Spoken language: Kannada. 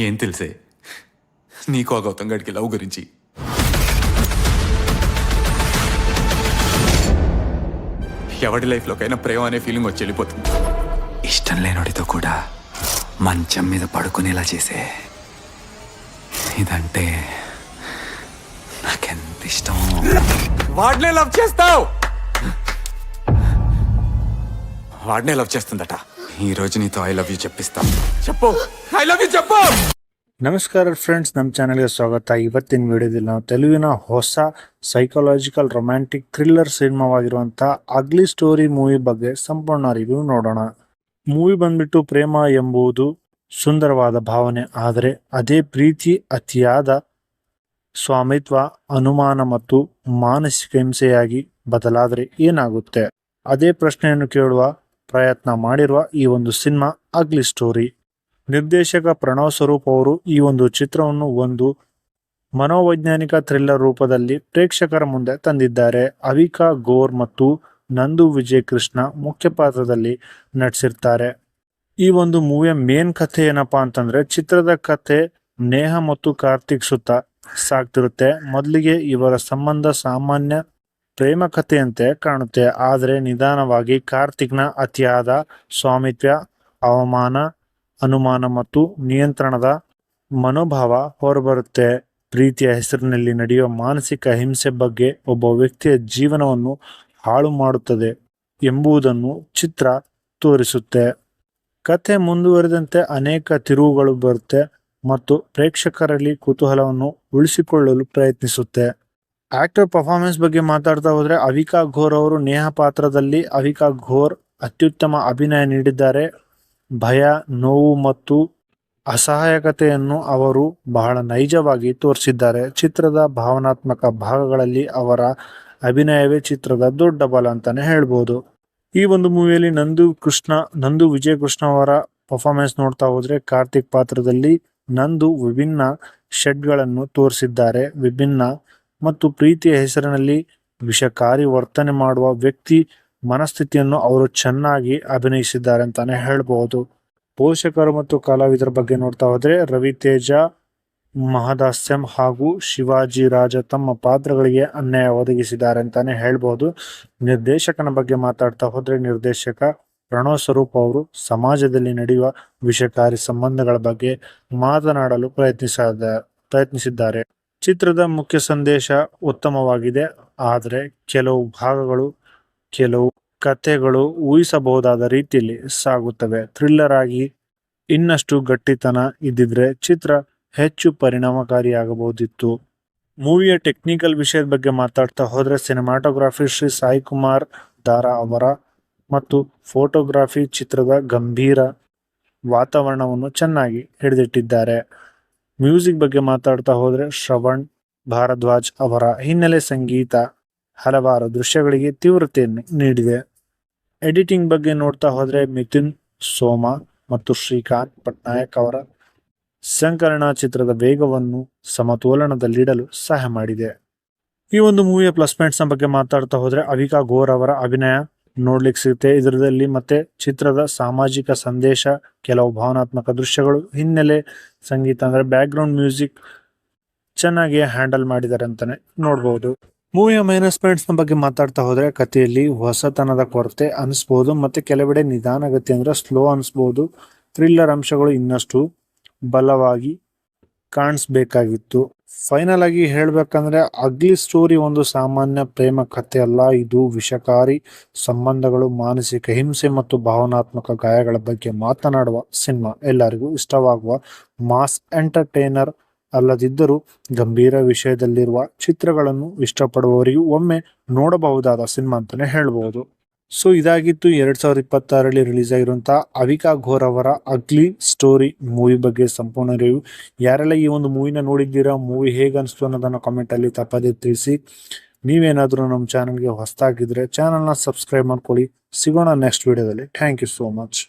ఏం తెలిసే నీకు ఆ గౌతమ్ గడికి లవ్ గురించి? ఎవడి లైఫ్లోకైనా ప్రేమ అనే ఫీలింగ్ వచ్చి వెళ్ళిపోతుంది. ఇష్టం లేనోడితో కూడా మంచం మీద పడుకునేలా చేసే ఇదంటే నాకెంత ఇష్టం. వాడినే లవ్ చేస్తావు, వాడినే లవ్ చేస్తుందట. ఈ రోజు నీతో ఐ లవ్ యూ చెప్పిస్తా. చెప్పు, ఐ లవ్ యూ చెప్పు. ನಮಸ್ಕಾರ ಫ್ರೆಂಡ್ಸ್, ನಮ್ಮ ಚಾನಲ್ಗೆ ಸ್ವಾಗತ. ಇವತ್ತಿನ ವಿಡಿಯೋದಲ್ಲಿ ನಾವು ತೆಲುಗಿನ ಹೊಸ ಸೈಕಾಲಜಿಕಲ್ ರೊಮ್ಯಾಂಟಿಕ್ ಥ್ರಿಲ್ಲರ್ ಸಿನಿಮಾವಾಗಿರುವಂಥ ಅಗ್ಲಿ ಸ್ಟೋರಿ ಮೂವಿ ಬಗ್ಗೆ ಸಂಪೂರ್ಣ ರಿವ್ಯೂ ನೋಡೋಣ. ಮೂವಿ ಬಂದ್ಬಿಟ್ಟು ಪ್ರೇಮ ಎಂಬುದು ಸುಂದರವಾದ ಭಾವನೆ, ಆದರೆ ಅದೇ ಪ್ರೀತಿ ಅತಿಯಾದ ಸ್ವಾಮಿತ್ವ, ಅನುಮಾನ ಮತ್ತು ಮಾನಸಿಕ ಹಿಂಸೆಯಾಗಿ ಬದಲಾದರೆ ಏನಾಗುತ್ತೆ? ಅದೇ ಪ್ರಶ್ನೆಯನ್ನು ಕೇಳುವ ಪ್ರಯತ್ನ ಮಾಡಿರುವ ಈ ಒಂದು ಸಿನಿಮಾ ಅಗ್ಲಿ ಸ್ಟೋರಿ. ನಿರ್ದೇಶಕ ಪ್ರಣವ್ ಸ್ವರೂಪ್ ಅವರು ಈ ಒಂದು ಚಿತ್ರವನ್ನು ಒಂದು ಮನೋವೈಜ್ಞಾನಿಕ ಥ್ರಿಲ್ಲರ್ ರೂಪದಲ್ಲಿ ಪ್ರೇಕ್ಷಕರ ಮುಂದೆ ತಂದಿದ್ದಾರೆ. ಅವಿಕಾ ಘೋರ್ ಮತ್ತು ನಂದು ವಿಜಯ್ ಕೃಷ್ಣ ಮುಖ್ಯ ಪಾತ್ರದಲ್ಲಿ ನಟಿಸಿರ್ತಾರೆ. ಈ ಒಂದು ಮೂವಿಯ ಮೇನ್ ಕಥೆ ಏನಪ್ಪಾ ಅಂತಂದ್ರೆ, ಚಿತ್ರದ ಕಥೆ ನೇಹ ಮತ್ತು ಕಾರ್ತಿಕ್ ಸುತ್ತ ಸಾಗ್ತಿರುತ್ತೆ. ಮೊದಲಿಗೆ ಇವರ ಸಂಬಂಧ ಸಾಮಾನ್ಯ ಪ್ರೇಮ ಕಥೆಯಂತೆ ಕಾಣುತ್ತೆ, ಆದರೆ ನಿಧಾನವಾಗಿ ಕಾರ್ತಿಕ್ನ ಅತಿಯಾದ ಸ್ವಾಮಿತ್ವ, ಅವಮಾನ, ಅನುಮಾನ ಮತ್ತು ನಿಯಂತ್ರಣದ ಮನೋಭಾವ ಹೊರಬರುತ್ತೆ. ಪ್ರೀತಿಯ ಹೆಸರಿನಲ್ಲಿ ನಡೆಯುವ ಮಾನಸಿಕ ಹಿಂಸೆ ಬಗ್ಗೆ ಒಬ್ಬ ವ್ಯಕ್ತಿಯ ಜೀವನವನ್ನು ಹಾಳು ಮಾಡುತ್ತದೆ ಎಂಬುದನ್ನು ಚಿತ್ರ ತೋರಿಸುತ್ತೆ. ಕಥೆ ಮುಂದುವರೆದಂತೆ ಅನೇಕ ತಿರುವುಗಳು ಬರುತ್ತೆ ಮತ್ತು ಪ್ರೇಕ್ಷಕರಲ್ಲಿ ಕುತೂಹಲವನ್ನು ಉಳಿಸಿಕೊಳ್ಳಲು ಪ್ರಯತ್ನಿಸುತ್ತೆ. ಆಕ್ಟರ್ ಪರ್ಫಾರ್ಮೆನ್ಸ್ ಬಗ್ಗೆ ಮಾತಾಡ್ತಾ ಹೋದ್ರೆ, ಅವಿಕಾ ಘೋರ್ ಅವರು ನೇಹ ಪಾತ್ರದಲ್ಲಿ ಅವಿಕಾ ಘೋರ್ ಅತ್ಯುತ್ತಮ ಅಭಿನಯ ನೀಡಿದ್ದಾರೆ. ಭಯ, ನೋವು ಮತ್ತು ಅಸಹಾಯಕತೆಯನ್ನು ಅವರು ಬಹಳ ನೈಜವಾಗಿ ತೋರಿಸಿದ್ದಾರೆ. ಚಿತ್ರದ ಭಾವನಾತ್ಮಕ ಭಾಗಗಳಲ್ಲಿ ಅವರ ಅಭಿನಯವೇ ಚಿತ್ರದ ದೊಡ್ಡ ಬಲ ಅಂತಾನೆ ಹೇಳ್ಬೋದು. ಈ ಒಂದು ಮೂವಿಯಲ್ಲಿ ನಂದು ವಿಜಯ್ ಕೃಷ್ಣ ಅವರ ಪರ್ಫಾರ್ಮೆನ್ಸ್ ನೋಡ್ತಾ ಹೋದ್ರೆ, ಕಾರ್ತಿಕ್ ಪಾತ್ರದಲ್ಲಿ ನಂದು ವಿಭಿನ್ನ ಶೆಡ್ಗಳನ್ನು ತೋರಿಸಿದ್ದಾರೆ. ವಿಭಿನ್ನ ಮತ್ತು ಪ್ರೀತಿಯ ಹೆಸರಿನಲ್ಲಿ ವಿಷಕಾರಿ ವರ್ತನೆ ಮಾಡುವ ವ್ಯಕ್ತಿ ಮನಸ್ಥಿತಿಯನ್ನು ಅವರು ಚೆನ್ನಾಗಿ ಅಭಿನಯಿಸಿದ್ದಾರೆ ಅಂತಾನೆ ಹೇಳ್ಬಹುದು. ಪೋಷಕರು ಮತ್ತು ಕಲಾವಿದರ ಬಗ್ಗೆ ನೋಡ್ತಾ ಹೋದ್ರೆ, ರವಿತೇಜ, ಮಹದಾಸ್ಯಂ ಹಾಗೂ ಶಿವಾಜಿ ರಾಜ ತಮ್ಮ ಪಾತ್ರಗಳಿಗೆ ಅನ್ಯಾಯ ಒದಗಿಸಿದ್ದಾರೆ ಅಂತಾನೆ ಹೇಳ್ಬಹುದು. ನಿರ್ದೇಶಕನ ಬಗ್ಗೆ ಮಾತಾಡ್ತಾ ಹೋದ್ರೆ, ನಿರ್ದೇಶಕ ಪ್ರಣವ್ ಸ್ವರೂಪ್ ಅವರು ಸಮಾಜದಲ್ಲಿ ನಡೆಯುವ ವಿಷಕಾರಿ ಸಂಬಂಧಗಳ ಬಗ್ಗೆ ಮಾತನಾಡಲು ಪ್ರಯತ್ನಿಸಿದ್ದಾರೆ. ಚಿತ್ರದ ಮುಖ್ಯ ಸಂದೇಶ ಉತ್ತಮವಾಗಿದೆ, ಆದರೆ ಕೆಲವು ಭಾಗಗಳು, ಕೆಲವು ಕಥೆಗಳು ಊಹಿಸಬಹುದಾದ ರೀತಿಯಲ್ಲಿ ಸಾಗುತ್ತವೆ. ಥ್ರಿಲ್ಲರ್ ಆಗಿ ಇನ್ನಷ್ಟು ಗಟ್ಟಿತನ ಇದ್ದಿದ್ರೆ ಚಿತ್ರ ಹೆಚ್ಚು ಪರಿಣಾಮಕಾರಿಯಾಗಬಹುದಿತ್ತು. ಮೂವಿಯ ಟೆಕ್ನಿಕಲ್ ವಿಷಯದ ಬಗ್ಗೆ ಮಾತಾಡ್ತಾ ಹೋದ್ರೆ, ಸಿನಿಮಾಟೋಗ್ರಫಿ ಶ್ರೀ ಸಾಯಿ ಕುಮಾರ್ ದಾರ ಅವರ ಮತ್ತು ಫೋಟೋಗ್ರಫಿ ಚಿತ್ರದ ಗಂಭೀರ ವಾತಾವರಣವನ್ನು ಚೆನ್ನಾಗಿ ಹಿಡಿದಿಟ್ಟಿದ್ದಾರೆ. ಮ್ಯೂಸಿಕ್ ಬಗ್ಗೆ ಮಾತಾಡ್ತಾ ಹೋದ್ರೆ, ಶ್ರವಣ್ ಭಾರದ್ವಾಜ್ ಅವರ ಹಿನ್ನೆಲೆ ಸಂಗೀತ ಹಲವಾರು ದೃಶ್ಯಗಳಿಗೆ ತೀವ್ರತೆಯನ್ನು ನೀಡಿದೆ. ಎಡಿಟಿಂಗ್ ಬಗ್ಗೆ ನೋಡ್ತಾ ಹೋದ್ರೆ, ಮಿಥುನ್ ಸೋಮ ಮತ್ತು ಶ್ರೀಕಾಂತ್ ಪಟ್ನಾಯಕ್ ಅವರ ಸಂಕಲನ ಚಿತ್ರದ ವೇಗವನ್ನು ಸಮತೋಲನದಲ್ಲಿಡಲು ಸಹಾಯ ಮಾಡಿದೆ. ಈ ಒಂದು ಮೂವಿಯ ಪ್ಲಸ್ ಪಾಯಿಂಟ್ಸ್ ಬಗ್ಗೆ ಮಾತಾಡ್ತಾ ಹೋದ್ರೆ, ಅವಿಕಾ ಘೋರ್ ಅವರ ಅಭಿನಯ ನೋಡ್ಲಿಕ್ಕೆ ಸಿಗುತ್ತೆ ಇದರಲ್ಲಿ. ಮತ್ತೆ ಚಿತ್ರದ ಸಾಮಾಜಿಕ ಸಂದೇಶ, ಕೆಲವು ಭಾವನಾತ್ಮಕ ದೃಶ್ಯಗಳು, ಹಿನ್ನೆಲೆ ಸಂಗೀತ ಅಂದ್ರೆ ಬ್ಯಾಕ್ ಗ್ರೌಂಡ್ ಮ್ಯೂಸಿಕ್ ಚೆನ್ನಾಗಿ ಹ್ಯಾಂಡಲ್ ಮಾಡಿದ್ದಾರೆ ಅಂತಾನೆ ನೋಡ್ಬೋದು. ಮೂವಿಯ ಮೈನಸ್ ಪಾಯಿಂಟ್ಸ್ ಬಗ್ಗೆ ಮಾತಾಡ್ತಾ ಹೋದ್ರೆ, ಕಥೆಯಲ್ಲಿ ಹೊಸತನದ ಕೊರತೆ ಅನಿಸ್ಬೋದು, ಮತ್ತೆ ಕೆಲವೆಡೆ ನಿಧಾನಗತಿ ಅಂದ್ರೆ ಸ್ಲೋ ಅನಿಸ್ಬೋದು. ಥ್ರಿಲ್ಲರ್ ಅಂಶಗಳು ಇನ್ನಷ್ಟು ಬಲವಾಗಿ ಕಾಣಿಸ್ಬೇಕಾಗಿತ್ತು. ಫೈನಲ್ ಆಗಿ ಹೇಳ್ಬೇಕಂದ್ರೆ, ಅಗ್ಲಿ ಸ್ಟೋರಿ ಒಂದು ಸಾಮಾನ್ಯ ಪ್ರೇಮ ಕಥೆ ಅಲ್ಲ, ಇದು ವಿಷಕಾರಿ ಸಂಬಂಧಗಳು, ಮಾನಸಿಕ ಹಿಂಸೆ ಮತ್ತು ಭಾವನಾತ್ಮಕ ಗಾಯಗಳ ಬಗ್ಗೆ ಮಾತನಾಡುವ ಸಿನಿಮಾ. ಎಲ್ಲರಿಗೂ ಇಷ್ಟವಾಗುವ ಮಾಸ್ ಎಂಟರ್ಟೈನರ್ ಅಲ್ಲದಿದ್ದರೂ ಗಂಭೀರ ವಿಷಯದಲ್ಲಿರುವ ಚಿತ್ರಗಳನ್ನು ಇಷ್ಟಪಡುವವರಿಗೂ ಒಮ್ಮೆ ನೋಡಬಹುದಾದ ಸಿನಿಮಾ ಅಂತಾನೆ ಹೇಳ್ಬಹುದು. ಸೊ ಇದಾಗಿತ್ತು 2026ರಲ್ಲಿ ರಿಲೀಸ್ ಆಗಿರುವಂತಹ ಅವಿಕಾ ಘೋರ್ ಅವರ ಅಗ್ಲಿ ಸ್ಟೋರಿ ಮೂವಿ ಬಗ್ಗೆ ಸಂಪೂರ್ಣ ರಿವ್ಯೂ. ಯಾರೆಲ್ಲ ಈ ಒಂದು ಮೂವಿನ ನೋಡಿದ್ದೀರಾ, ಮೂವಿ ಹೇಗೆ ಅನಿಸ್ತು ಅನ್ನೋದನ್ನ ಕಾಮೆಂಟ್ ಅಲ್ಲಿ ತಪ್ಪದೇ ತಿಳಿಸಿ. ನೀವೇನಾದ್ರೂ ನಮ್ಮ ಚಾನಲ್ಗೆ ಹೊಸದಾಗಿದ್ರೆ ಚಾನಲ್ನ ಸಬ್ಸ್ಕ್ರೈಬ್ ಮಾಡ್ಕೊಳ್ಳಿ. ಸಿಗೋಣ ನೆಕ್ಸ್ಟ್ ವಿಡಿಯೋದಲ್ಲಿ. Thank you so much.